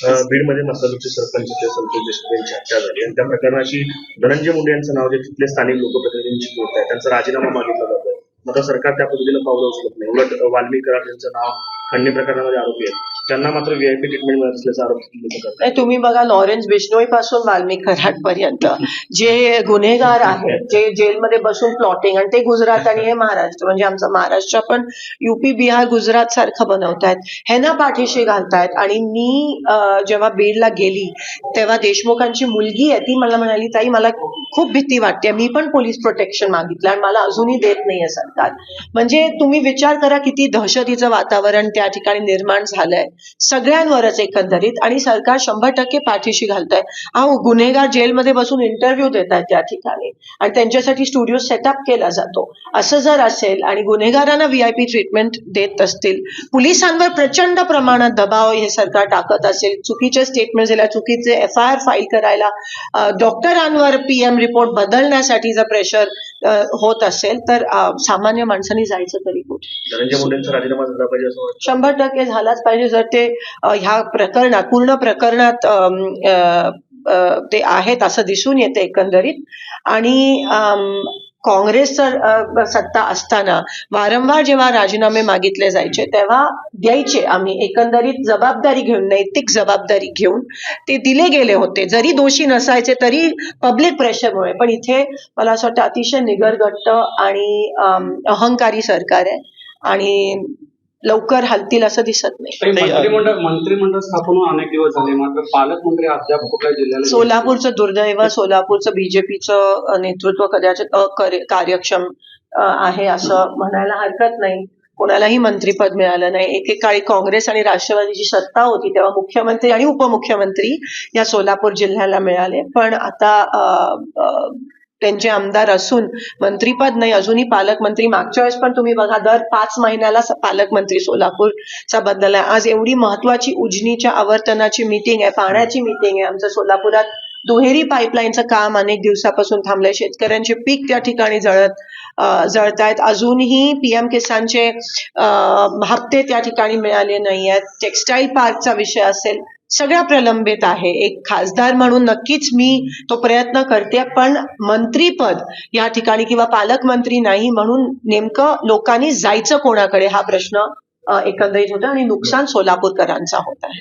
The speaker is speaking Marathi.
बीडमध्ये मसाजूचे सरपंच संतोष देशमुख यांची हत्या झाली आणि त्या प्रकरणाशी धनंजय मुंडे यांचं नाव जे तिथले स्थानिक लोकप्रतिनिधींची होत आहे त्यांचा राजीनामा मागितला जातोय. मात्र सरकार त्या पद्धतीनं पावलं उचलत नाही. उलट वाल्मिक कराड यांचं नाव खंडणी प्रकरणामध्ये आरोपी आहेत, त्यांना मात्र व्हीआयपी ट्रीटमेंट मिळत असल्याचा आरोप. तुम्ही बघा, लॉरेन्स बिश्नोई पासून वाल्मिक कराड पर्यंत जे गुन्हेगार आहेत, जे जेलमध्ये बसून प्लॉटिंग, आणि ते गुजरात आणि हे महाराष्ट्र, म्हणजे आमचं महाराष्ट्र पण युपी बिहार गुजरात सारखं बनवतायत, ह्यांना पाठीशी घालतायत. आणि मी जेव्हा बीडला गेली तेव्हा देशमुखांची मुलगी आहे, ती मला म्हणाली, ताई मला खूप भीती वाटते, मी पण पोलीस प्रोटेक्शन मागितलं आणि मला अजूनही देत नाहीये सरकार. म्हणजे तुम्ही विचार करा किती दहशतीचं वातावरण त्या ठिकाणी निर्माण झालंय सगळ्यांवरच एकंदरीत, आणि सरकार 100% पाठीशी घालतंय. अहो, गुन्हेगार जेलमध्ये बसून इंटरव्ह्यू देत आहेत त्या ठिकाणी आणि त्यांच्यासाठी स्टुडिओ सेटअप केला जातो. असं जर असेल आणि गुन्हेगारांना व्हीआयपी ट्रीटमेंट देत असतील, पोलिसांवर प्रचंड प्रमाणात दबाव हे सरकार टाकत असेल, चुकीचे स्टेटमेंट दिल्या, चुकीचे FIR फाईल करायला, डॉक्टरांवर PM रिपोर्ट बदलण्यासाठी जर प्रेशर होत असेल तर सामान्य माणसांनी जायचं तरी कुठे? धनंजय मुंडेंचा राजीनामा झाला पाहिजे असं वाटतं. 100% झालाच पाहिजे. जर ते ह्या प्रकरणात, पूर्ण प्रकरणात ते आहेत असं दिसून येते एकंदरीत. आणि काँग्रेस सत्ता असताना वारंवार जेव्हा राजीनामे मागितले जायचे तेव्हा द्यायचे आम्ही, एकंदरीत जबाबदारी घेऊन, नैतिक जबाबदारी घेऊन ते दिले गेले होते, जरी दोषी नसायचे तरी पब्लिक प्रेशरमुळे. पण इथे मला असं वाटतं अतिशय निगरगट्ट आणि अहंकारी सरकार आहे आणि लवकर हलतील असं दिसत नाही. मंत्रिमंडळ स्थापन होऊन अनेक दिवस झाले, मात्र पालकमंत्री अद्याप कुठल्या जिल्ह्याला. सोलापूरचं दुर्दैव, सोलापूरचं बीजेपीचं नेतृत्व कदाचित अकार्यक्षम आहे असं म्हणायला हरकत नाही. कोणालाही मंत्रीपद मिळालं नाही. एकेकाळी काँग्रेस आणि राष्ट्रवादीची सत्ता होती तेव्हा मुख्यमंत्री आणि उपमुख्यमंत्री या सोलापूर जिल्ह्याला मिळाले, पण आता त्यांचे आमदार असून मंत्रीपद नाही, अजूनही पालकमंत्री. मागच्या वेळेस पण तुम्ही बघा, दर 5 महिन्याला पालकमंत्री सोलापूरचा बदलला. आज एवढी महत्वाची उजनीच्या आवर्तनाची मीटिंग आहे, पाण्याची मीटिंग आहे. आमचं सोलापुरात दुहेरी पाईपलाईनचं काम अनेक दिवसापासून थांबलंय. शेतकऱ्यांचे पीक त्या ठिकाणी जळतायत. अजूनही PM किसानचे हप्ते त्या ठिकाणी मिळाले नाही आहेत. टेक्स्टाईल पार्कचा विषय असेल, सगळ्या प्रलंबित आहे. एक खासदार म्हणून नक्कीच मी तो प्रयत्न करते, पण मंत्रीपद या ठिकाणी किंवा पालकमंत्री नाही म्हणून नेमकं लोकांनी जायचं कोणाकडे हा प्रश्न एकंदरीत होता आणि नुकसान सोलापूरकरांचा होत आहे.